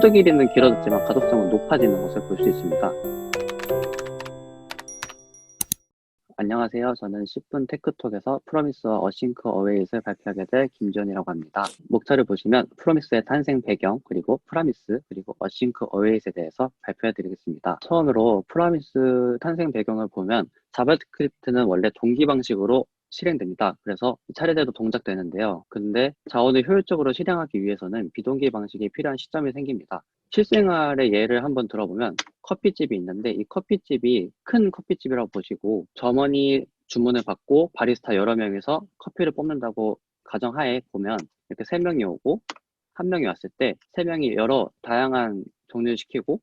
코드 길이는 길어졌지만 가독성은 높아지는 것을 볼 수 있습니다. 안녕하세요. 저는 10분 테크톡에서 프로미스와 어싱크 어웨이를 발표하게 될 김지원이라고 합니다. 목차를 보시면 프로미스의 탄생 배경, 그리고 프라미스, 그리고 어싱크 어웨이에 대해서 발표해 드리겠습니다. 처음으로 프라미스 탄생 배경을 보면 자바스크립트는 원래 동기 방식으로 실행됩니다. 그래서 차례대로 동작되는데요. 근데 자원을 효율적으로 실행하기 위해서는 비동기 방식이 필요한 시점이 생깁니다. 실생활의 예를 한번 들어보면 커피집이 있는데 이 커피집이 큰 커피집이라고 보시고 점원이 주문을 받고 바리스타 여러 명이서 커피를 뽑는다고 가정하에 보면 이렇게 3명이 오고 1명이 왔을 때 3명이 여러 다양한 종류를 시키고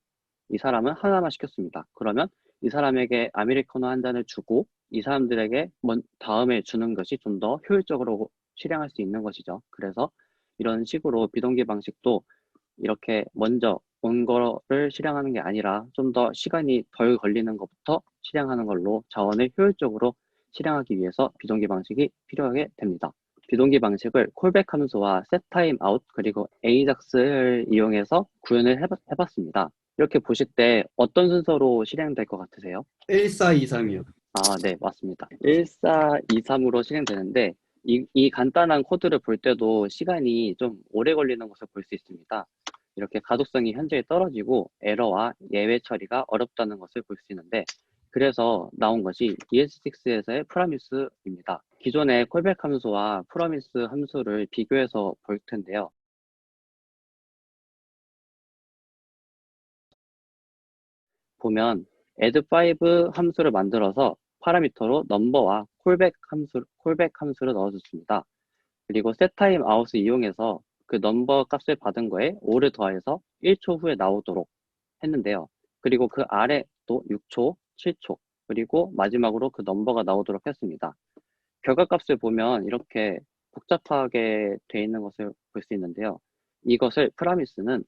이 사람은 하나만 시켰습니다. 그러면 이 사람에게 아메리카노 한 잔을 주고 이 사람들에게 다음에 주는 것이 좀 더 효율적으로 실행할 수 있는 것이죠. 그래서 이런 식으로 비동기 방식도 이렇게 먼저 온 거를 실행하는 게 아니라 좀 더 시간이 덜 걸리는 것부터 실행하는 걸로 자원을 효율적으로 실행하기 위해서 비동기 방식이 필요하게 됩니다. 비동기 방식을 콜백 함수와 setTimeOut 그리고 AJAX를 이용해서 구현을 해봤습니다. 이렇게 보실 때 어떤 순서로 실행될 것 같으세요? 1423이요. 네, 맞습니다. 1423으로 실행되는데 이 간단한 코드를 볼 때도 시간이 좀 오래 걸리는 것을 볼 수 있습니다. 이렇게 가독성이 현저히 떨어지고 에러와 예외 처리가 어렵다는 것을 볼 수 있는데 그래서 나온 것이 ES6에서의 프라미스입니다. 기존의 콜백 함수와 프로미스 함수를 비교해서 볼 텐데요. 보면 add5 함수를 만들어서 파라미터로 넘버와 콜백 함수를 넣어줬습니다. 그리고 setTimeOut을 이용해서 그 넘버 값을 받은 거에 5를 더해서 1초 후에 나오도록 했는데요. 그리고 그 아래 또 6초, 7초, 그리고 마지막으로 그 넘버가 나오도록 했습니다. 결과값을 보면 이렇게 복잡하게 되어 있는 것을 볼 수 있는데요. 이것을 프라미스는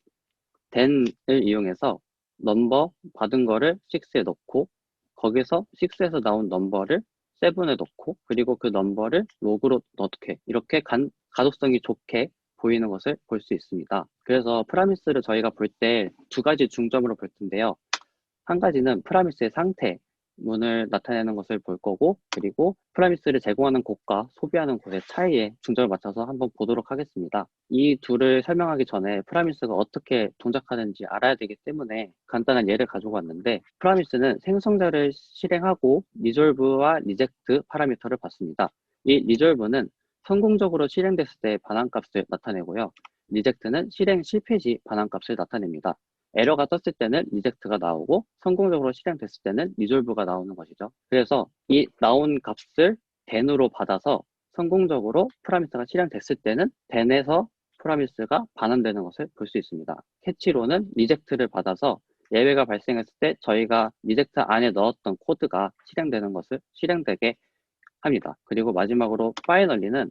then을 이용해서 넘버 받은 거를 6에 넣고 거기서 6에서 나온 넘버를 7에 넣고 그리고 그 넘버를 로그로 넣게 이렇게 가독성이 좋게 보이는 것을 볼 수 있습니다. 그래서 프라미스를 저희가 볼 때 두 가지 중점으로 볼 텐데요. 한 가지는 프라미스의 상태, 문을 나타내는 것을 볼 거고 그리고 프라미스를 제공하는 곳과 소비하는 곳의 차이에 중점을 맞춰서 한번 보도록 하겠습니다. 이 둘을 설명하기 전에 프라미스가 어떻게 동작하는지 알아야 되기 때문에 간단한 예를 가지고 왔는데 프라미스는 생성자를 실행하고 리졸브와 리젝트 파라미터를 받습니다. 이 리졸브는 성공적으로 실행됐을 때 반환값을 나타내고요. 리젝트는 실행 실패 시 반환값을 나타냅니다. 에러가 떴을 때는 리젝트가 나오고 성공적으로 실행됐을 때는 리졸브가 나오는 것이죠. 그래서 이 나온 값을 then으로 받아서 성공적으로 프라미스가 실행됐을 때는 then에서 프라미스가 반환되는 것을 볼 수 있습니다. 캐치로는 리젝트를 받아서 예외가 발생했을 때 저희가 리젝트 안에 넣었던 코드가 실행되게 합니다. 그리고 마지막으로 파이널리는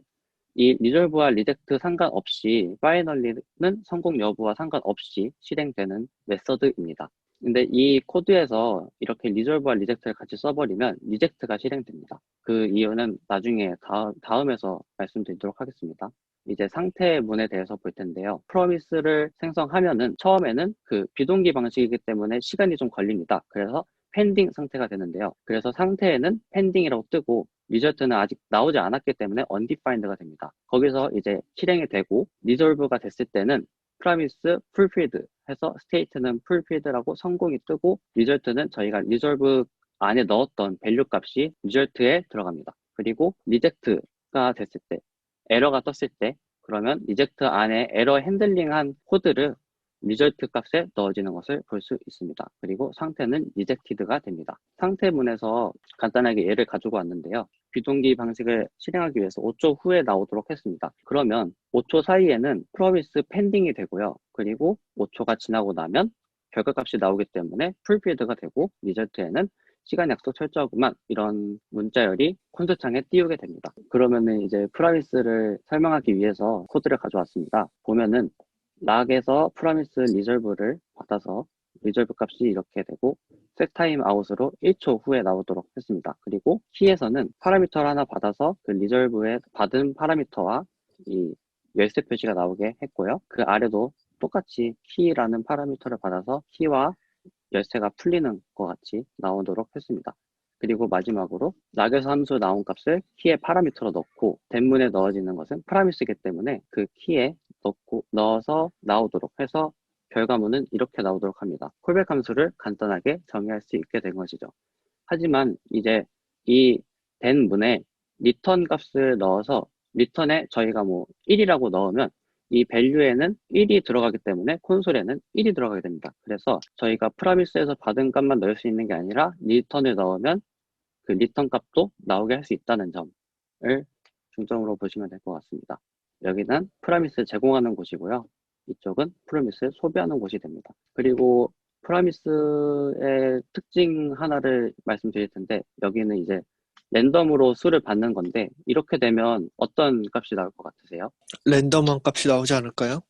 이 리졸브와 리젝트 상관없이 파이널리는 성공 여부와 상관없이 실행되는 메서드입니다. 근데 이 코드에서 이렇게 리졸브와 리젝트를 같이 써버리면 리젝트가 실행됩니다. 그 이유는 나중에 다음에서 말씀드리도록 하겠습니다. 이제 상태문에 대해서 볼 텐데요. 프로미스를 생성하면은 처음에는 그 비동기 방식이기 때문에 시간이 좀 걸립니다. 그래서 펜딩 상태가 되는데요. 그래서 상태에는 펜딩이라고 뜨고 리저트는 아직 나오지 않았기 때문에 undefined가 됩니다. 거기서 이제 실행이 되고 resolve가 됐을 때는 promise fulfilled 해서 state는 fulfilled라고 성공이 뜨고 result는 저희가 resolve 안에 넣었던 value 값이 result에 들어갑니다. 그리고 reject가 됐을 때 에러가 떴을 때 그러면 리젝트 안에 에러 핸들링한 코드를 리절트 값에 넣어지는 것을 볼 수 있습니다. 그리고 상태는 리젝티드가 됩니다. 상태문에서 간단하게 예를 가지고 왔는데요. 비동기 방식을 실행하기 위해서 5초 후에 나오도록 했습니다. 그러면 5초 사이에는 프로미스 펜딩이 되고요. 그리고 5초가 지나고 나면 결과값이 나오기 때문에 풀필드가 되고 리절트에는 시간 약속 철저하구만 이런 문자열이 콘솔 창에 띄우게 됩니다. 그러면은 이제 프라미스를 설명하기 위해서 코드를 가져왔습니다. 보면은 락에서 프라미스 리졸브를 받아서 리졸브 값이 이렇게 되고 setTimeOut으로 1초 후에 나오도록 했습니다. 그리고 키에서는 파라미터를 하나 받아서 그 리졸브에 받은 파라미터와 이 열쇠 표시가 나오게 했고요. 그 아래도 똑같이 key라는 파라미터를 받아서 key와 열쇠가 풀리는 것 같이 나오도록 했습니다. 그리고 마지막으로 낙에서 함수 나온 값을 key의 파라미터로 넣고 대문에 넣어지는 것은 프라미스이기 때문에 그 key에 넣어서 나오도록 해서 결과물은 이렇게 나오도록 합니다. 콜백 함수를 간단하게 정의할 수 있게 된 것이죠. 하지만 이제 이 된 문에 리턴 값을 넣어서 리턴에 저희가 뭐 1이라고 넣으면 이 밸류에는 1이 들어가기 때문에 콘솔에는 1이 들어가게 됩니다. 그래서 저희가 프라미스에서 받은 값만 넣을 수 있는 게 아니라 리턴을 넣으면 그 리턴 값도 나오게 할 수 있다는 점을 중점으로 보시면 될 것 같습니다. 여기는 프라미스 제공하는 곳이고요. 이쪽은 프라미스 소비하는 곳이 됩니다. 그리고 프라미스의 특징 하나를 말씀드릴 텐데 여기는 이제 랜덤으로 수를 받는 건데 이렇게 되면 어떤 값이 나올 것 같으세요? 랜덤한 값이 나오지 않을까요?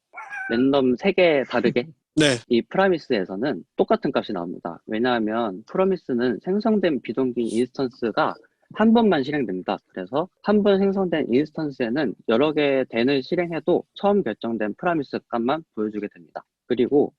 랜덤 3개 다르게? 네. 이 프라미스에서는 똑같은 값이 나옵니다. 왜냐하면 프라미스는 생성된 비동기 인스턴스가 한 번만 실행됩니다. 그래서 한 번 생성된 인스턴스에는 여러 개 덴을 실행해도 처음 결정된 프라미스 값만 보여주게 됩니다. 그리고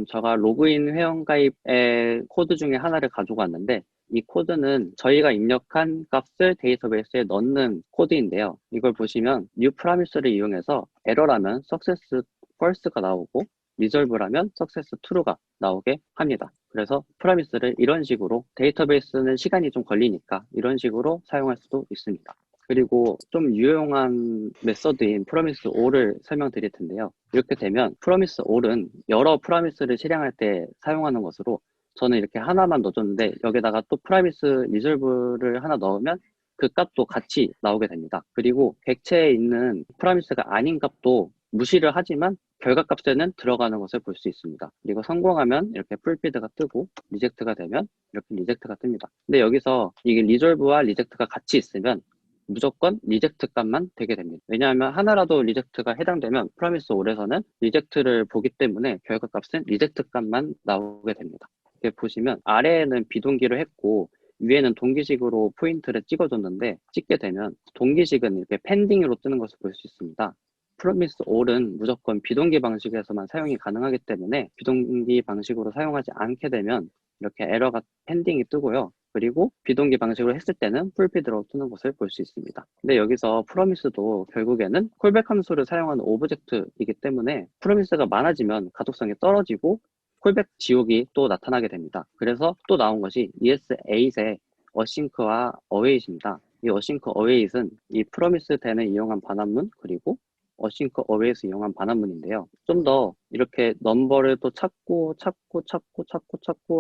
제가 로그인 회원가입의 코드 중에 하나를 가지고 왔는데 이 코드는 저희가 입력한 값을 데이터베이스에 넣는 코드인데요. 이걸 보시면 new 프라미스를 이용해서 에러라면 success false가 나오고 리졸브라면 success true가 나오게 합니다. 그래서 프라미스를 이런 식으로 데이터베이스는 시간이 좀 걸리니까 이런 식으로 사용할 수도 있습니다. 그리고 좀 유용한 메서드인 프로미스 all을 설명드릴 텐데요. 이렇게 되면 프로미스 all은 여러 프로미스를 실행할 때 사용하는 것으로 저는 이렇게 하나만 넣어줬는데 여기다가 또 프로미스 리졸브를 하나 넣으면 그 값도 같이 나오게 됩니다. 그리고 객체에 있는 프로미스가 아닌 값도 무시를 하지만 결과값에는 들어가는 것을 볼 수 있습니다. 그리고 성공하면 이렇게 풀피드가 뜨고 리젝트가 되면 이렇게 리젝트가 뜹니다. 근데 여기서 이게 리졸브와 리젝트가 같이 있으면 무조건 리젝트 값만 되게 됩니다. 왜냐하면 하나라도 리젝트가 해당되면 프로미스 올에서는 리젝트를 보기 때문에 결과값은 리젝트 값만 나오게 됩니다. 이렇게 보시면 아래에는 비동기를 했고 위에는 동기식으로 포인트를 찍어줬는데 찍게 되면 동기식은 이렇게 펜딩으로 뜨는 것을 볼 수 있습니다. 프로미스 all은 무조건 비동기 방식에서만 사용이 가능하기 때문에 비동기 방식으로 사용하지 않게 되면 이렇게 에러가 펜딩이 뜨고요. 그리고 비동기 방식으로 했을 때는 풀피드로 뜨는 것을 볼 수 있습니다. 근데 여기서 프로미스도 결국에는 콜백 함수를 사용하는 오브젝트이기 때문에 프로미스가 많아지면 가독성이 떨어지고 콜백 지옥이 또 나타나게 됩니다. 그래서 또 나온 것이 ES8의 어싱크와 어웨이트입니다. 이 어싱크 어웨이트는 이 프로미스 덴을 이용한 반환문 그리고 어싱크 어웨이에서 이용한 반환문인데요. 좀 더 이렇게 넘버를 또 찾고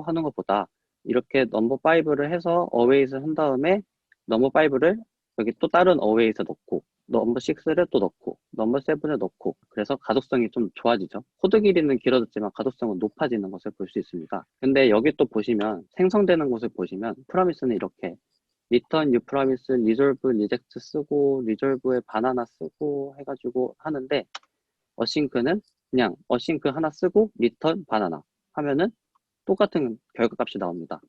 하는 것보다 이렇게 넘버 5를 해서 어웨이를 한 다음에 넘버 5를 여기 또 다른 어웨이에서 넣고 넘버 6를 또 넣고 넘버 7을 넣고 그래서 가독성이 좀 좋아지죠. 코드 길이는 길어졌지만 가독성은 높아지는 것을 볼 수 있습니다. 근데 여기 또 보시면 생성되는 곳을 보시면 프로미스는 이렇게 return you promise, resolve, reject 쓰고 resolve에 바나나 쓰고 해가지고 하는데 어싱크는 그냥 어싱크 하나 쓰고 return 바나나 하면은 똑같은 결과값이 나옵니다.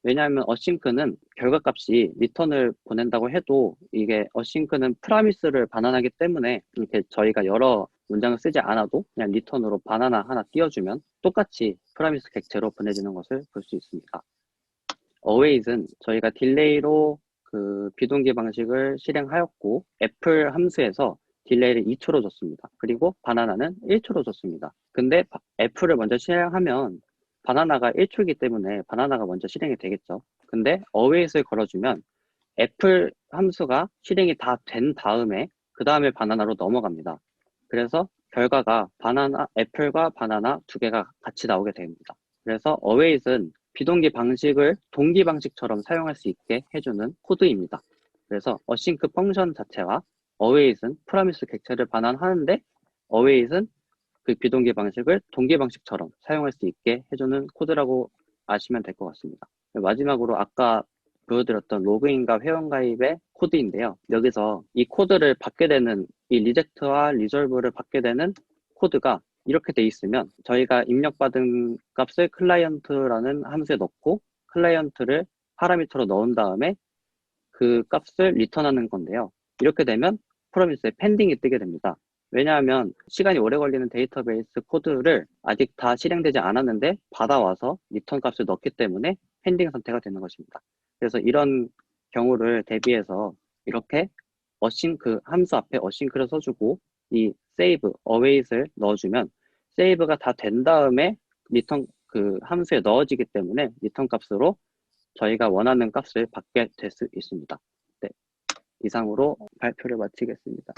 왜냐하면 어싱크는 결과값이 리턴을 보낸다고 해도 이게 어싱크는 프라미스를 반환하기 때문에 이렇게 저희가 여러 문장을 쓰지 않아도 그냥 리턴으로 바나나 하나 띄워주면 똑같이 프라미스 객체로 보내지는 것을 볼 수 있습니다. 어웨이즈는 저희가 딜레이로 그 비동기 방식을 실행하였고 애플 함수에서 딜레이를 2초로 줬습니다. 그리고 바나나는 1초로 줬습니다. 근데 애플을 먼저 실행하면 바나나가 1초이기 때문에 바나나가 먼저 실행이 되겠죠. 근데 어웨이트를 걸어주면 애플 함수가 실행이 다 된 다음에 그 다음에 바나나로 넘어갑니다. 그래서 결과가 애플과 바나나 두 개가 같이 나오게 됩니다. 그래서 어웨이트는 비동기 방식을 동기 방식처럼 사용할 수 있게 해주는 코드입니다. 그래서 어싱크 펑션 자체와 어웨이트는 프로미스 객체를 반환하는데 어웨이트는 그 비동기 방식을 동기 방식처럼 사용할 수 있게 해주는 코드라고 아시면 될 것 같습니다. 마지막으로 아까 보여드렸던 로그인과 회원가입의 코드인데요. 여기서 이 코드를 받게 되는 이 리젝트와 리졸브를 받게 되는 코드가 이렇게 돼 있으면 저희가 입력받은 값을 클라이언트라는 함수에 넣고 클라이언트를 파라미터로 넣은 다음에 그 값을 리턴하는 건데요. 이렇게 되면 프로미스에 펜딩이 뜨게 됩니다. 왜냐하면 시간이 오래 걸리는 데이터베이스 코드를 아직 다 실행되지 않았는데 받아와서 리턴 값을 넣기 때문에 펜딩 상태가 되는 것입니다. 그래서 이런 경우를 대비해서 이렇게 그 함수 앞에 어싱크를 써주고 이 save, await을 넣어주면 세이브가 다 된 다음에 리턴 그 함수에 넣어지기 때문에 리턴 값으로 저희가 원하는 값을 받게 될 수 있습니다. 네, 이상으로 발표를 마치겠습니다.